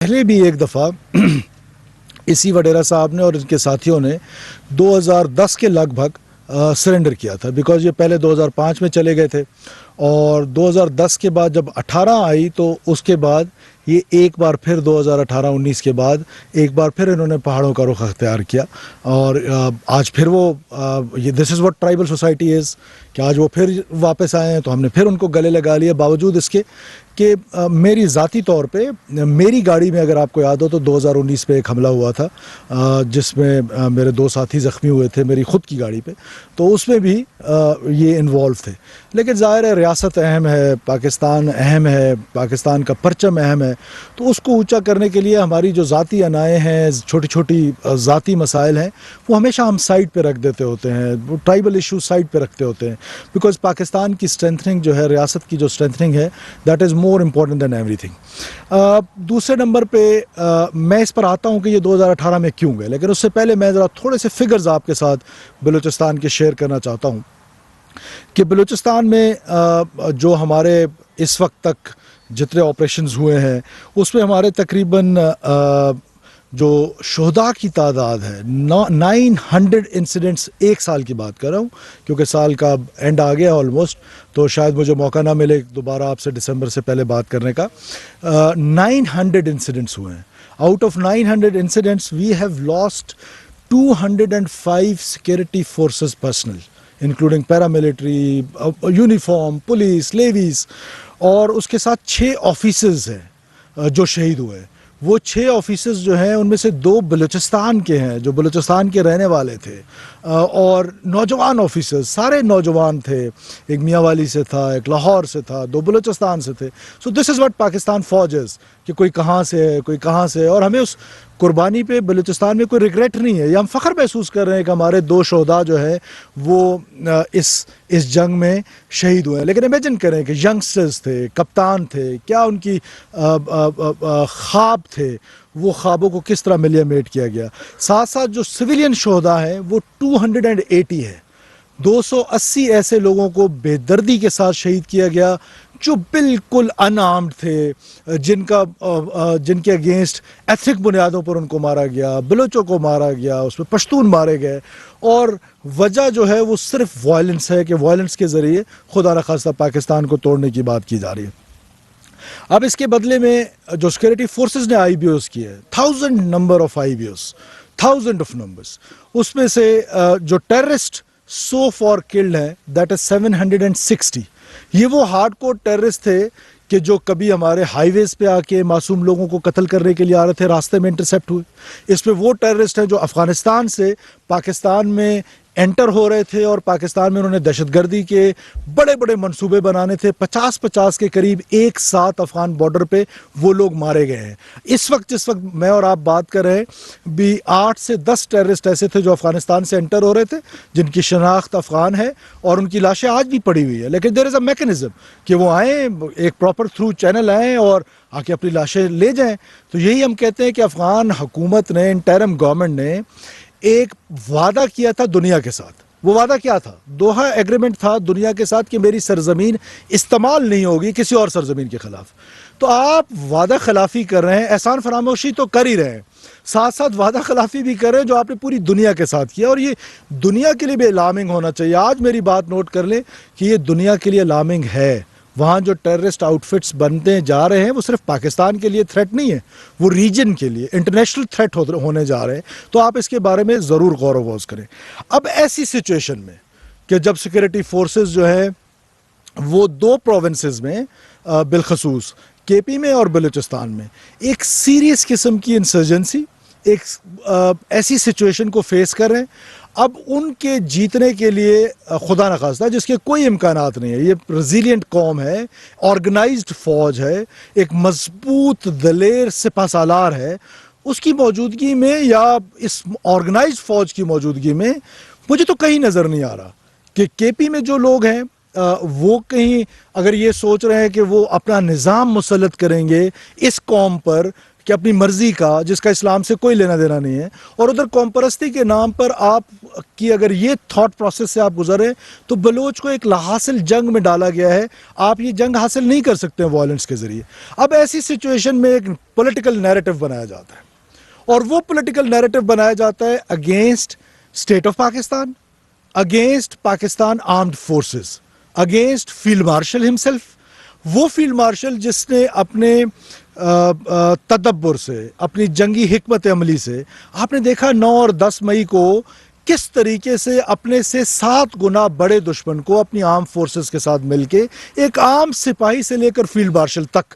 پہلے بھی ایک دفعہ اسی وڈیرا صاحب نے اور ان کے ساتھیوں نے 2010 کے لگ بھگ سرنڈر کیا تھا، بیکاز یہ پہلے 2005 میں چلے گئے تھے اور 2010 کے بعد جب 18 آئی تو اس کے بعد یہ ایک بار پھر 2018-19 کے بعد ایک بار پھر انہوں نے پہاڑوں کا رخ اختیار کیا اور آج پھر وہ یہ this is what tribal society is کہ آج وہ پھر واپس آئے ہیں تو ہم نے پھر ان کو گلے لگا لیا، باوجود اس کے کہ میری ذاتی طور پہ میری گاڑی میں اگر آپ کو یاد ہو تو 2019 پہ ایک حملہ ہوا تھا جس میں میرے 2 ساتھی زخمی ہوئے تھے میری خود کی گاڑی پہ، تو اس میں بھی یہ انوالو تھے۔ لیکن ظاہر ہے ریاست اہم ہے، پاکستان اہم ہے، پاکستان کا پرچم اہم ہے، تو اس کو اونچا کرنے کے لیے ہماری جو ذاتی انائیں ہیں، چھوٹی چھوٹی ذاتی مسائل ہیں، وہ ہمیشہ ہم سائڈ پہ رکھ دیتے ہوتے ہیں، وہ ٹرائبل ایشو سائڈ پہ رکھتے ہوتے ہیں، بیکاز پاکستان کی اسٹرینتھنگ جو ہے، ریاست کی جو اسٹرینتھننگ ہے، that is more important than everything. دوسرے نمبر پہ میں اس پر آتا ہوں کہ یہ 2018 میں کیوں گئے، لیکن اس سے پہلے میں ذرا تھوڑے سے فگرز آپ کے ساتھ بلوچستان کے شیئر کرنا چاہتا ہوں کہ بلوچستان میں جو ہمارے اس وقت تک جتنے آپریشنز ہوئے ہیں اس میں ہمارے تقریباً جو شہداء کی تعداد ہے 900 انسیڈنٹس، ایک سال کی بات کر رہا ہوں کیونکہ سال کا اینڈ آ گیا آلموسٹ، تو شاید مجھے موقع نہ ملے دوبارہ آپ سے دسمبر سے پہلے بات کرنے کا۔ 900 انسیڈنٹس ہوئے ہیں۔ Out of 900 incidents we have lost 205 security forces personnel including paramilitary, uniform, police, levies, اور اس کے ساتھ 6 آفیسرز ہیں جو شہید ہوئے۔ وہ 6 آفیسرز جو ہیں ان میں سے 2 بلوچستان کے ہیں جو بلوچستان کے رہنے والے تھے، اور نوجوان آفیسرز سارے نوجوان تھے، ایک میاں والی سے تھا، ایک لاہور سے تھا، 2 بلوچستان سے تھے۔ سو دس از واٹ پاکستان فوج از، کہ کوئی کہاں سے ہے، کوئی کہاں سے ہے، اور ہمیں اس قربانی پہ بلوچستان میں کوئی ریگریٹ نہیں ہے، یہ ہم فخر محسوس کر رہے ہیں کہ ہمارے 2 شہداء جو ہے وہ اس جنگ میں شہید ہوئے ہیں۔ لیکن امیجن کریں کہ ینگسٹرز تھے، کپتان تھے، کیا ان کی خواب تھے، وہ خوابوں کو کس طرح ملیمیٹ کیا گیا۔ ساتھ ساتھ جو سویلین شہداء ہیں وہ 280 ہے، 280 ایسے لوگوں کو بے دردی کے ساتھ شہید کیا گیا جو بالکل ان آرمڈ تھے، جن کے اگینسٹ ایتھنک بنیادوں پر ان کو مارا گیا، بلوچوں کو مارا گیا، اس میں پشتون مارے گئے، اور وجہ جو ہے وہ صرف وائلنس ہے کہ وائلنس کے ذریعے خدا نخواستہ پاکستان کو توڑنے کی بات کی جا رہی ہے۔ اب اس کے بدلے میں جو سیکورٹی فورسز نے آئی بی اوز کیے، 1000 number of IBOs, 1000 of numbers, اس میں سے جو ٹیررسٹ سو فار کلڈ ہیں دیٹ از 760۔ یہ وہ ہارڈ کور ٹیررسٹ تھے کہ جو کبھی ہمارے ہائی ویز پہ آ کے معصوم لوگوں کو قتل کرنے کے لیے آ رہے تھے، راستے میں انٹرسیپٹ ہوئے۔ اس میں وہ ٹیررسٹ ہیں جو افغانستان سے پاکستان میں انٹر ہو رہے تھے اور پاکستان میں انہوں نے دہشت گردی کے بڑے بڑے منصوبے بنانے تھے، 50 کے قریب ایک ساتھ افغان بارڈر پہ وہ لوگ مارے گئے ہیں۔ اس وقت جس وقت میں اور آپ بات کر رہے ہیں بھی 8 سے 10 ٹیررسٹ ایسے تھے جو افغانستان سے انٹر ہو رہے تھے، جن کی شناخت افغان ہے اور ان کی لاشیں آج بھی پڑی ہوئی ہے، لیکن دیر از اے میکنزم کہ وہ آئیں، ایک پراپر تھرو چینل آئیں اور آ کے اپنی لاشیں لے جائیں۔ تو یہی ہم کہتے ہیں کہ افغان حکومت نے، انٹرم گورنمنٹ نے ایک وعدہ کیا تھا دنیا کے ساتھ۔ وہ وعدہ کیا تھا؟ دوحہ ایگریمنٹ تھا دنیا کے ساتھ کہ میری سرزمین استعمال نہیں ہوگی کسی اور سرزمین کے خلاف۔ تو آپ وعدہ خلافی کر رہے ہیں، احسان فراموشی تو کر ہی رہے ہیں، ساتھ ساتھ وعدہ خلافی بھی کر رہے ہیں جو آپ نے پوری دنیا کے ساتھ کیا، اور یہ دنیا کے لیے بھی الارمنگ ہونا چاہیے۔ آج میری بات نوٹ کر لیں کہ یہ دنیا کے لیے الارمنگ ہے۔ وہاں جو ٹیررسٹ آؤٹ فٹس بنتے جا رہے ہیں وہ صرف پاکستان کے لیے تھریٹ نہیں ہے، وہ ریجن کے لیے انٹرنیشنل تھریٹ ہونے جا رہے ہیں۔ تو آپ اس کے بارے میں ضرور غور و خوض کریں۔ اب ایسی سچویشن میں کہ جب سیکورٹی فورسز جو ہے وہ 2 پروونسز میں بالخصوص کے پی میں اور بلوچستان میں ایک سیریس قسم کی انسرجنسی، ایک ایسی سچویشن کو فیس کر رہے ہیں، اب ان کے جیتنے کے لیے خدا نخواستہ جس کے کوئی امکانات نہیں ہے، یہ ریزیلینٹ قوم ہے، آرگنائزڈ فوج ہے، ایک مضبوط دلیر سپہ سالار ہے، اس کی موجودگی میں یا اس آرگنائزڈ فوج کی موجودگی میں مجھے تو کہیں نظر نہیں آ رہا کہ کے پی میں جو لوگ ہیں وہ کہیں اگر یہ سوچ رہے ہیں کہ وہ اپنا نظام مسلط کریں گے اس قوم پر کہ اپنی مرضی کا جس کا اسلام سے کوئی لینا دینا نہیں ہے, اور ادھر قوم پرستی کے نام پر آپ کی اگر یہ تھاٹ پروسیس سے آپ گزرے تو بلوچ کو ایک لاحاصل جنگ میں ڈالا گیا ہے. آپ یہ جنگ حاصل نہیں کر سکتے ہیں وائلنس کے ذریعے. اب ایسی سچویشن میں ایک پولیٹیکل نیریٹو بنایا جاتا ہے, اور وہ پولیٹیکل نیریٹو بنایا جاتا ہے against state of Pakistan, against Pakistan armed forces, against field marshal himself. وہ فیلڈ مارشل جس نے اپنے تدبر سے, اپنی جنگی حکمت عملی سے, آپ نے دیکھا 9 اور 10 مئی کو کس طریقے سے اپنے سے 7 گنا بڑے دشمن کو اپنی عام فورسز کے ساتھ مل کے, ایک عام سپاہی سے لے کر فیلڈ مارشل تک,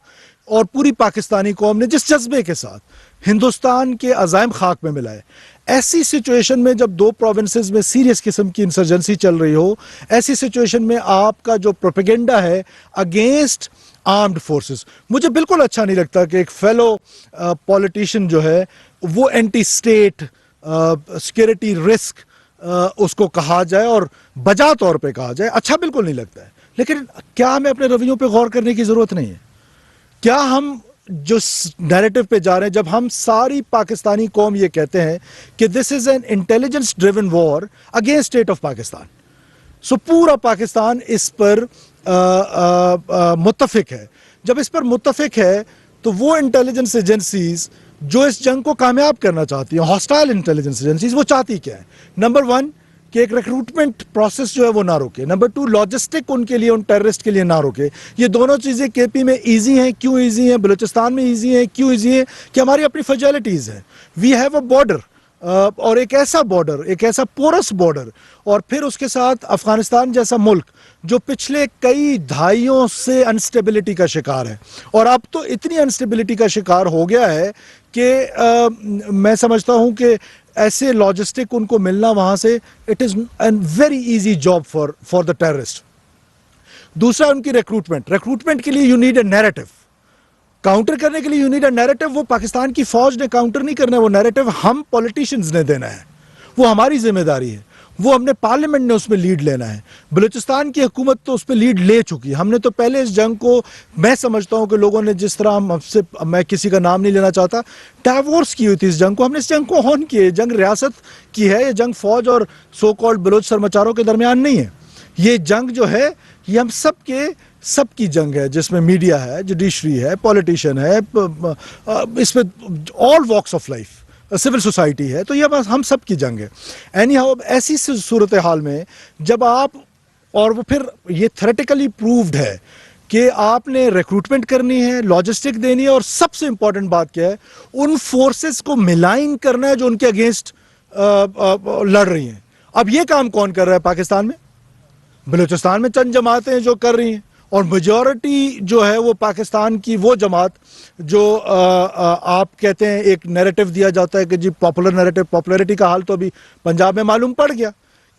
اور پوری پاکستانی قوم نے جس جذبے کے ساتھ ہندوستان کے عزائم خاک میں ملائے. ایسی سچویشن میں جب 2 پروونسز میں سیریس قسم کی انسرجنسی چل رہی ہو, ایسی سچویشن میں آپ کا جو پروپیگنڈا ہے اگینسٹ آرمڈ فورسز, مجھے بالکل اچھا نہیں لگتا کہ ایک فیلو پولیٹیشین جو ہے وہ اینٹی اسٹیٹ سیکیورٹی رسک اس کو کہا جائے اور بجا طور پہ کہا جائے. اچھا بالکل نہیں لگتا ہے, لیکن کیا ہمیں اپنے رویوں پہ غور کرنے کی ضرورت نہیں ہے؟ کیا ہم جو نیریٹو پہ جا رہے ہیں, جب ہم ساری پاکستانی قوم یہ کہتے ہیں کہ this is an intelligence driven war against state of Pakistan, so پورا پاکستان اس پر متفق ہے. جب اس پر متفق ہے تو وہ انٹیلیجنس ایجنسیز جو اس جنگ کو کامیاب کرنا چاہتی ہیں, ہاسٹائل انٹیلیجنس ایجنسیز, وہ چاہتی کیا ہے؟ نمبر 1 کہ ایک ریکروٹمنٹ پروسیس جو ہے وہ نہ روکے. نمبر 2 لاجسٹک ان کے لیے, ان ٹیررسٹ کے لیے نہ روکے. یہ دونوں چیزیں کے پی میں ایزی ہیں. کیوں ایزی ہیں؟ بلوچستان میں ایزی ہیں. کیوں ایزی ہیں؟ کہ ہماری اپنی فیجیلٹیز ہیں. وی ہیو اے بارڈر, اور ایک ایسا بارڈر, ایک ایسا پورس بارڈر, اور پھر اس کے ساتھ افغانستان جیسا ملک جو پچھلے کئی دہائیوں سے انسٹیبلٹی کا شکار ہے, اور اب تو اتنی انسٹیبلٹی کا شکار ہو گیا ہے کہ میں سمجھتا ہوں کہ ایسے لاجسٹک ان کو ملنا وہاں سے, it is an very easy job for the terrorist. دوسرا ان کی ریکروٹمنٹ کے لیے you need a narrative. Counter کرنے کے لیے یو نیڈ اے نیریٹو. وہ پاکستان کی فوج نے کاؤنٹر نہیں کرنا ہے, وہ نیریٹو ہم پولیٹیشنز نے دینا ہے, وہ ہماری ذمہ داری ہے, وہ ہم نے پارلیمنٹ نے اس میں لیڈ لینا ہے. بلوچستان کی حکومت تو اس پہ لیڈ لے چکی ہے. ہم نے تو پہلے اس جنگ کو, میں سمجھتا ہوں کہ لوگوں نے جس طرح ہم سے, میں کسی کا نام نہیں لینا چاہتا, ڈائیورس کی ہوئی تھی اس جنگ کو. ہم نے اس جنگ کو ہون کی ہے. جنگ ریاست کی ہے, یہ جنگ فوج اور سو کالڈ بلوچ سرمچاروں کے درمیان نہیں ہے. یہ جنگ جو ہے یہ ہم سب کی جنگ ہے, جس میں میڈیا ہے, جوڈیشری ہے, پولیٹیشین ہے, اس میں all walks of life, civil society ہے. تو یہ ہم سب کی جنگ ہے. اینی ہاؤ, ایسی صورتحال میں جب آپ, اور وہ پھر یہ تھیریٹیکلی پرووڈ ہے کہ آپ نے ریکروٹمنٹ کرنی ہے, لاجسٹک دینی ہے, اور سب سے امپورٹنٹ بات کیا ہے, ان فورسز کو ملائن کرنا ہے جو ان کے اگینسٹ لڑ رہی ہیں. اب یہ کام کون کر رہا ہے پاکستان میں؟ بلوچستان میں چند جماعتیں جو کر رہی ہیں, اور میجورٹی جو ہے وہ پاکستان کی وہ جماعت جو آپ کہتے ہیں ایک نیریٹو دیا جاتا ہے کہ جی پاپولر نیریٹو. پاپولیرٹی کا حال تو ابھی پنجاب میں معلوم پڑ گیا.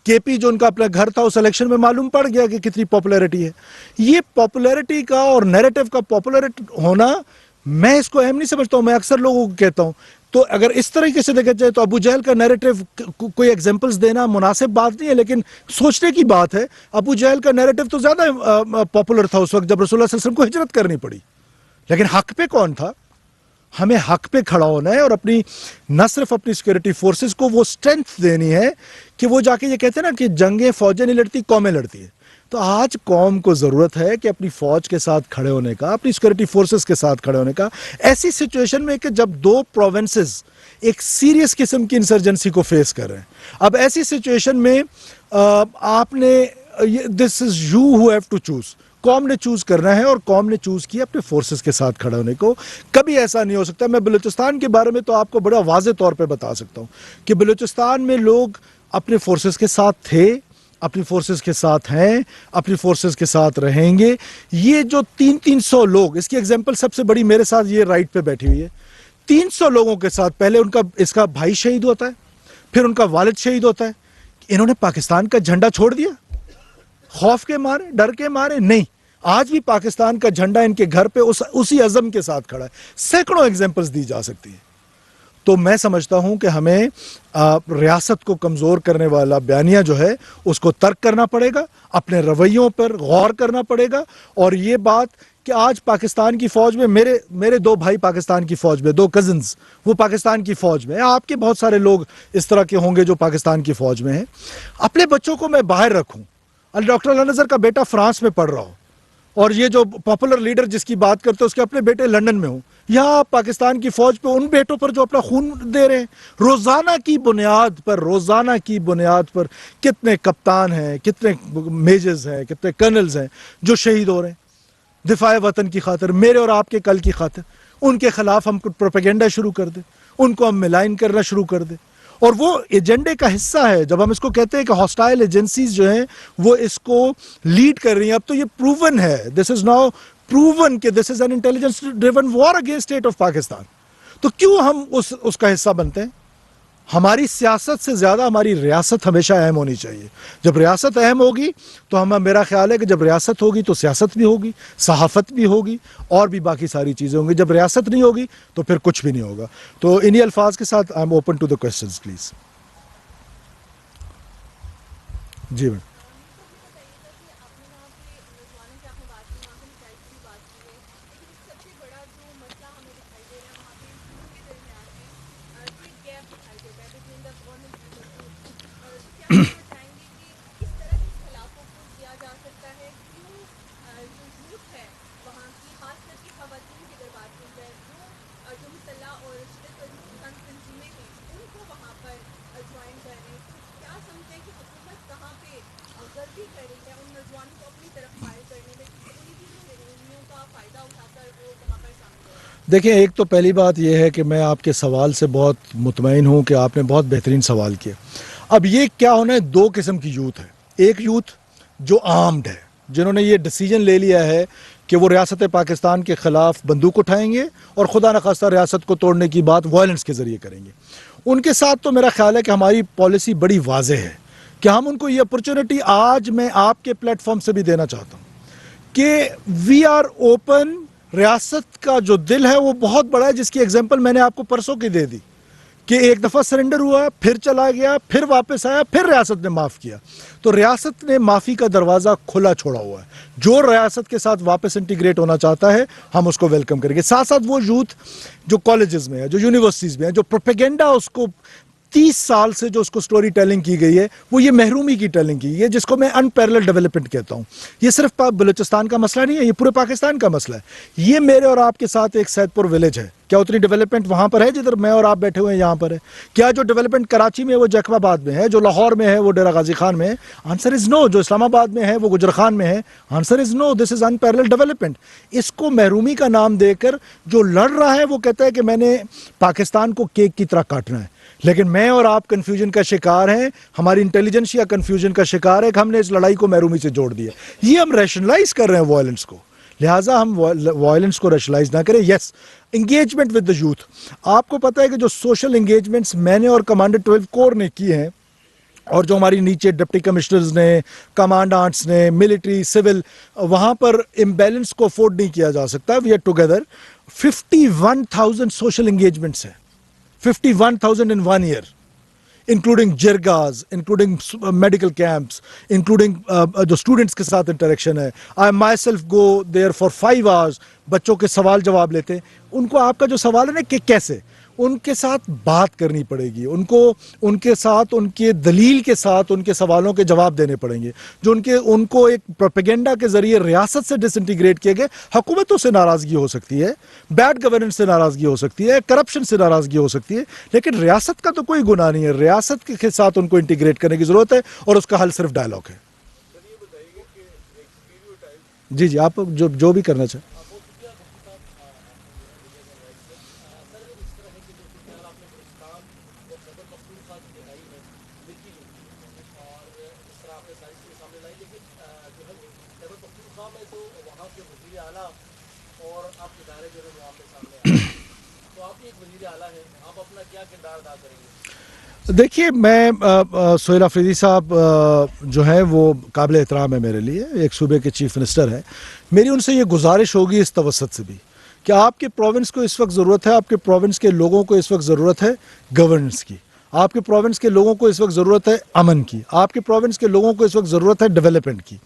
کے پی جو ان کا اپنا گھر تھا اس الیکشن میں معلوم پڑ گیا کہ کتنی پاپولیرٹی ہے. یہ پاپولیرٹی کا اور نیریٹو کا پاپولیرٹی ہونا, میں اس کو اہم نہیں سمجھتا ہوں. میں اکثر لوگوں کو کہتا ہوں, تو اگر اس طریقے سے دیکھا جائے تو ابو جہل کا نیریٹو کوئی ایگزامپلز دینا مناسب بات نہیں ہے, لیکن سوچنے کی بات ہے. ابو جہل کا نیریٹو تو زیادہ پاپولر تھا اس وقت جب رسول اللہ صلی اللہ علیہ وسلم کو ہجرت کرنی پڑی, لیکن حق پہ کون تھا؟ ہمیں حق پہ کھڑا ہونا ہے, اور اپنی نہ صرف اپنی سیکورٹی فورسز کو وہ اسٹرینتھ دینی ہے کہ وہ جا کے یہ کہتے ہیں نا کہ جنگیں فوجیں نہیں لڑتی, قومیں لڑتی ہیں. تو آج قوم کو ضرورت ہے کہ اپنی فوج کے ساتھ کھڑے ہونے کا, اپنی سیکورٹی فورسز کے ساتھ کھڑے ہونے کا. ایسی سچویشن میں کہ جب 2 پروونسز ایک سیریس قسم کی انسرجنسی کو فیس کر رہے ہیں, اب ایسی سچویشن میں آپ نے, this is you who have to choose. قوم نے چوز کرنا ہے, اور قوم نے چوز کیا اپنے فورسز کے ساتھ کھڑے ہونے کو. کبھی ایسا نہیں ہو سکتا. میں بلوچستان کے بارے میں تو آپ کو بڑا واضح طور پہ بتا سکتا ہوں کہ بلوچستان میں لوگ اپنے فورسز کے ساتھ تھے, اپنی فورسز کے ساتھ ہیں, اپنی فورسز کے ساتھ رہیں گے. یہ جو 300 لوگ, اس کی ایگزامپل سب سے بڑی میرے ساتھ یہ رائٹ پہ بیٹھی ہوئی ہے. 300 لوگوں کے ساتھ پہلے اس کا بھائی شہید ہوتا ہے, پھر ان کا والد شہید ہوتا ہے. انہوں نے پاکستان کا جھنڈا چھوڑ دیا خوف کے مارے, ڈر کے مارے؟ نہیں. آج بھی پاکستان کا جھنڈا ان کے گھر پہ اسی عزم کے ساتھ کھڑا ہے. سینکڑوں ایگزامپلز دی جا سکتی ہیں. تو میں سمجھتا ہوں کہ ہمیں ریاست کو کمزور کرنے والا بیانیہ جو ہے اس کو ترک کرنا پڑے گا, اپنے رویوں پر غور کرنا پڑے گا, اور یہ بات کہ آج پاکستان کی فوج میں میرے 2 بھائی پاکستان کی فوج میں، 2 کزنز وہ پاکستان کی فوج میں ہیں، آپ کے بہت سارے لوگ اس طرح کے ہوں گے جو پاکستان کی فوج میں ہیں. اپنے بچوں کو میں باہر رکھوں، ڈاکٹر اللہ نذر کا بیٹا فرانس میں پڑھ رہا ہو، اور یہ جو پاپولر لیڈر جس کی بات کرتے ہیں اس کے اپنے بیٹے لندن میں ہوں، یہاں آپ پاکستان کی فوج پہ ان بیٹوں پر جو اپنا خون دے رہے ہیں، روزانہ کی بنیاد پر کتنے کپتان ہیں، کتنے میجرز ہیں، کتنے کرنلز ہیں جو شہید ہو رہے ہیں دفاع وطن کی خاطر، میرے اور آپ کے کل کی خاطر. ان کے خلاف ہم پروپیگنڈا شروع کر دیں، ان کو ہم ملائن کرنا شروع کر دیں، اور وہ ایجنڈے کا حصہ ہے. جب ہم اس کو کہتے ہیں کہ ہاسٹائل ایجنسیز جو ہیں وہ اس کو لیڈ کر رہی ہیں، اب تو یہ پروون ہے، دس از ناؤ پروون کہ this is an intelligence driven war against state of Pakistan. تو کیوں ہم اس کا حصہ بنتے ہیں؟ ہماری سیاست سے زیادہ ہماری ریاست ہمیشہ اہم ہونی چاہیے. جب ریاست اہم ہوگی تو میرا خیال ہے کہ جب ریاست ہوگی تو سیاست بھی ہوگی، صحافت بھی ہوگی، اور بھی باقی ساری چیزیں ہوں گی. جب ریاست نہیں ہوگی تو پھر کچھ بھی نہیں ہوگا. تو انہی الفاظ کے ساتھ I'm open to the questions please. جی میڈم. دیکھیں، ایک تو پہلی بات یہ ہے کہ میں آپ کے سوال سے بہت مطمئن ہوں کہ آپ نے بہت بہترین سوال کیا. اب یہ کیا ہونا ہے، 2 قسم کی یوتھ ہے. ایک یوتھ جو آرمڈ ہے، جنہوں نے یہ ڈیسیجن لے لیا ہے کہ وہ ریاست پاکستان کے خلاف بندوق اٹھائیں گے اور خدا نخواستہ ریاست کو توڑنے کی بات وائلنس کے ذریعے کریں گے. ان کے ساتھ تو میرا خیال ہے کہ ہماری پالیسی بڑی واضح ہے کہ ہم ان کو یہ اپرچونٹی آج میں آپ کے پلیٹ فارم سے بھی دینا چاہتا ہوں کہ وی آر اوپن. ریاست کا جو دل ہے وہ بہت بڑا ہے، جس کی ایگزامپل میں نے آپ کو پرسوں کی دے دی کہ ایک دفعہ سرنڈر ہوا، پھر چلا گیا، پھر واپس آیا، پھر ریاست نے معاف کیا. تو ریاست نے معافی کا دروازہ کھلا چھوڑا ہوا ہے. جو ریاست کے ساتھ واپس انٹیگریٹ ہونا چاہتا ہے ہم اس کو ویلکم کریں گے. ساتھ ساتھ وہ یوتھ جو کالجز میں ہے، جو یونیورسٹیز میں ہے، جو پروپیگنڈا اس کو 30 سال سے جو اس کو سٹوری ٹیلنگ کی گئی ہے، وہ یہ محرومی کی ٹیلنگ کی ہے، جس کو میں انپیرلل ڈیولپمنٹ کہتا ہوں. یہ صرف بلوچستان کا مسئلہ نہیں ہے، یہ پورے پاکستان کا مسئلہ ہے. یہ میرے اور آپ کے ساتھ ایک سید پور ولیج ہے، کیا اتنی ڈیولپمنٹ وہاں پر ہے جدھر میں اور آپ بیٹھے ہوئے ہیں یہاں پر ہے؟ کیا جو ڈیولپمنٹ کراچی میں وہ جیکب آباد میں ہے، جو لاہور میں ہے وہ ڈیرہ غازی خان میں ہے؟ آنسر از نو. جو اسلام آباد میں ہے وہ گجر خان میں ہے؟ Answer is know. This is انپیرلل development. اس کو محرومی کا نام دے کر جو لڑ رہا ہے وہ کہتا ہے کہ میں نے پاکستان کو کیک کی طرح کاٹنا ہے. لیکن میں اور آپ کنفیوژن کا شکار ہیں، ہماری انٹیلیجنس یا کنفیوژن کا شکار ہے کہ ہم نے اس لڑائی کو محرومی سے جوڑ دیا. یہ ہم ریشنلائز کر رہے ہیں وائلنس کو، لہٰذا ہم وائلنس کو ریشنلائز نہ کریں. یس، انگیجمنٹ ود دا یوتھ. آپ کو پتہ ہے کہ جو سوشل انگیجمنٹس میں نے اور کمانڈر 12 کور نے کیے ہیں، اور جو ہماری نیچے ڈپٹی کمشنرز نے، کمانڈانٹس نے، ملٹری، سول، وہاں پر امبیلنس کو افورڈ نہیں کیا جا سکتا. We are together. 51,000 social engagements ہیں، 51,000 in 1 year, including jirgas, including medical camps, including جو اسٹوڈنٹس کے ساتھ انٹریکشن ہے. I myself go there for 5 hours. بچوں کے سوال جواب لیتے ہیں. ان کو آپ کا جو سوال ہے نا کہ کیسے، ان کے ساتھ بات کرنی پڑے گی، ان کے ساتھ، ان کے دلیل کے ساتھ ان کے سوالوں کے جواب دینے پڑیں گے. جو ان کو ایک پروپیگنڈا کے ذریعے ریاست سے ڈس انٹیگریٹ کیے گئے. حکومتوں سے ناراضگی ہو سکتی ہے، بیڈ گورننس سے ناراضگی ہو سکتی ہے، کرپشن سے ناراضگی ہو سکتی ہے، لیکن ریاست کا تو کوئی گناہ نہیں ہے. ریاست کے ساتھ ان کو انٹیگریٹ کرنے کی ضرورت ہے، اور اس کا حل صرف ڈائلاگ ہے. جی آپ جو بھی کرنا چاہیں. دیکھیے، میں سہیل آفریدی صاحب جو ہیں وہ قابل احترام ہے میرے لیے، ایک صوبے کے چیف منسٹر ہیں. میری ان سے یہ گزارش ہوگی اس توسط سے بھی کہ آپ کے پروونس کو اس وقت ضرورت ہے، آپ کے پروونس کے لوگوں کو اس وقت ضرورت ہے گورننس کی. آپ کے پروونس کے لوگوں کو اس وقت ضرورت ہے امن کی, آپ کے پروونس کے لوگوں کو اس وقت ضرورت ہے ڈیولپمنٹ کی.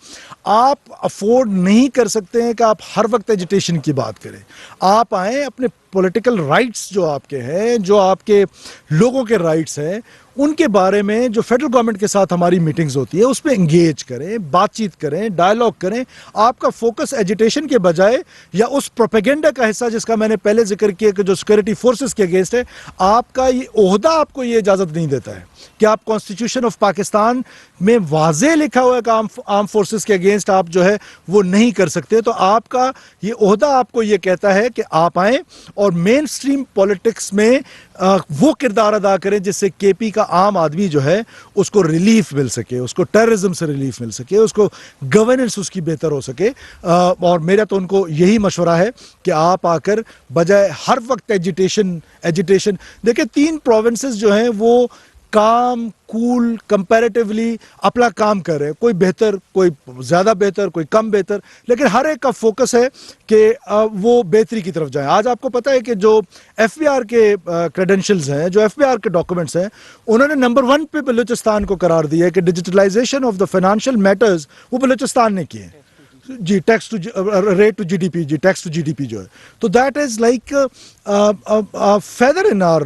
آپ افورڈ نہیں کر سکتے ہیں کہ آپ ہر وقت ایجوٹیشن کی بات کریں. آپ آئیں, اپنے پولیٹیکل رائٹس جو آپ کے ہیں, جو آپ کے لوگوں کے رائٹس ہیں, ان کے بارے میں جو فیڈرل گورنمنٹ کے ساتھ ہماری میٹنگز ہوتی ہے اس پہ انگیج کریں, بات چیت کریں, ڈائلاگ کریں. آپ کا فوکس ایجوٹیشن کے بجائے یا اس پروپیگنڈا کا حصہ جس کا میں نے پہلے ذکر کیا کہ جو سیکورٹی فورسز کے اگینسٹ ہے, آپ کا یہ عہدہ آپ کو یہ اجازت نہیں دیتا ہے کہ آپ کانسٹیٹیوشن آف پاکستان میں واضح لکھا ہوا ہے کہ آرم فورسز کے اگینسٹ آپ جو ہے وہ نہیں کر سکتے. تو آپ کا یہ عہدہ آپ کو یہ کہتا ہے کہ آپ آئیں اور مین سٹریم پولیٹکس میں وہ کردار ادا کریں جس سے کے پی کا عام آدمی جو ہے اس کو ریلیف مل سکے, اس کو ٹیررزم سے ریلیف مل سکے, اس کو گورننس اس کی بہتر ہو سکے. اور میرا تو ان کو یہی مشورہ ہے کہ آپ آ کر بجائے ہر وقت ایجوٹیشن دیکھیں 3 پروونسز جو ہیں وہ کام کول کمپیریٹیولی اپنا کام کر رہے ہیں, کوئی بہتر, کوئی زیادہ بہتر, کوئی کم بہتر, لیکن ہر ایک کا فوکس ہے کہ وہ بہتری کی طرف جائیں. آج آپ کو پتہ ہے کہ جو ایف بی آر کے کریڈنشلز ہیں, جو ایف بی آر کے ڈاکومنٹس ہیں, انہوں نے نمبر 1 پہ بلوچستان کو قرار دیا ہے کہ digitalisation of the financial matters وہ بلوچستان نے کیے ہیں. جی tax to rate to G D P, جی tax to G D P جو ہے, تو that is like feather in our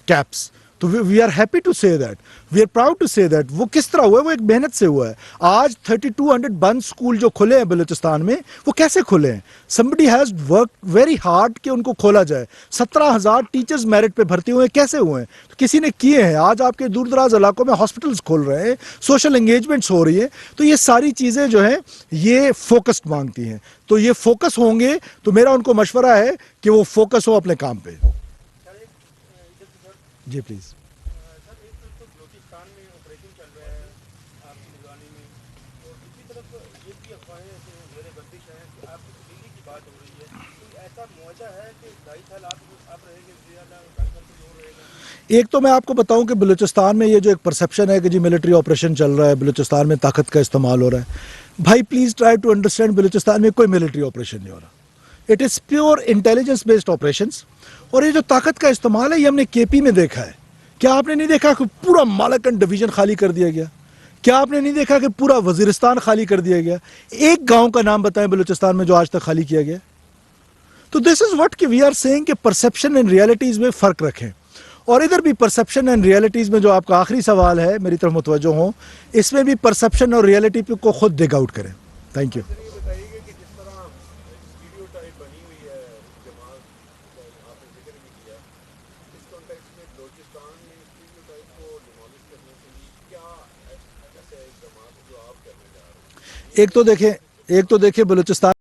caps. تو we are happy to say that, we are proud to say that. وہ کس طرح ہوا ہے؟ وہ ایک محنت سے ہوا ہے. آج 3200 بند اسکول جو کھلے ہیں بلوچستان میں, وہ کیسے کھلے ہیں؟ somebody has worked very hard کہ ان کو کھولا جائے. 17,000 ٹیچرز میرٹ پہ بھرتی ہوئے, کیسے ہوئے ہیں؟ تو کسی نے کیے ہیں. آج آپ کے دور دراز علاقوں میں ہاسپٹلز کھول رہے ہیں, سوشل انگیجمنٹس ہو رہی ہیں. تو یہ ساری چیزیں جو ہیں یہ فوکس مانگتی ہیں. تو یہ فوکس ہوں گے تو میرا ان کو مشورہ ہے کہ وہ فوکس ہو اپنے کام پہ. جی پلیز. ایک تو میں آپ کو بتاؤں کہ بلوچستان میں یہ جو ایک پرسیپشن ہے کہ جی ملٹری آپریشن چل رہا ہے, بلوچستان میں طاقت کا استعمال ہو رہا ہے. بھائی please try to understand, Balochistan میں کوئی ملٹری آپریشن نہیں ہو رہا. It is pure intelligence based operations. اور یہ جو طاقت کا استعمال ہے یہ ہم نے کے پی میں دیکھا ہے. کیا آپ نے نہیں دیکھا کہ پورا مالاکنڈ ڈویژن خالی کر دیا گیا؟ کیا آپ نے نہیں دیکھا کہ پورا وزیرستان خالی کر دیا گیا؟ ایک گاؤں کا نام بتائیں بلوچستان میں جو آج تک خالی کیا گیا. تو دس از واٹ کہ وی آر سیئنگ کہ پرسیپشن اینڈ ریئلٹیز میں فرق رکھیں. اور ادھر بھی پرسیپشن اینڈ ریئلٹیز میں جو آپ کا آخری سوال ہے میری طرف متوجہ ہوں, اس میں بھی پرسیپشن اور ریئلٹی کو خود ڈگ آؤٹ کریں. Thank you. ایک تو دیکھیں بلوچستان